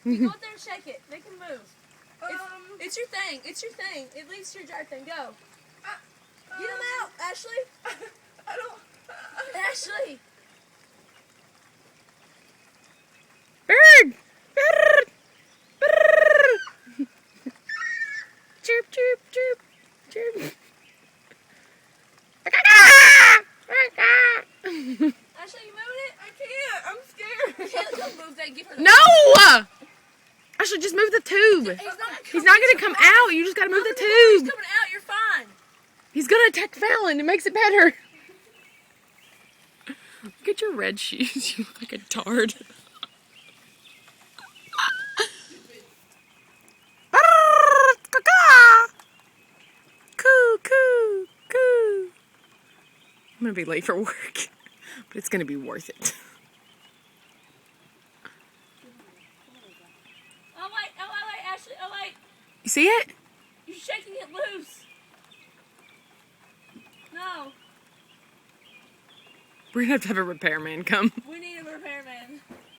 You go up there and shake it. Make him move. It's your thing. It's your thing. It leads to your jar thing. Go. Get him out, Ashley. I don't. Ashley. Bird! Bird! Bird! Chirp, chirp, chirp, chirp. Ashley, you moving it? I can't. I'm scared. Yeah, don't move that. Give her the No! Ashley, just move the tube. He's not going to come out. You just got to move the He's tube. coming out. You're fine. He's going to attack Fallon. It makes it better. Look at your red shoes. You look like a tard. Coo, coo, coo. I'm going to be late for work, but it's going to be worth it. Oh, wait, Ashley. Oh, wait. You see it? You're shaking it loose. No. We're going to have a repairman come. We need a repairman.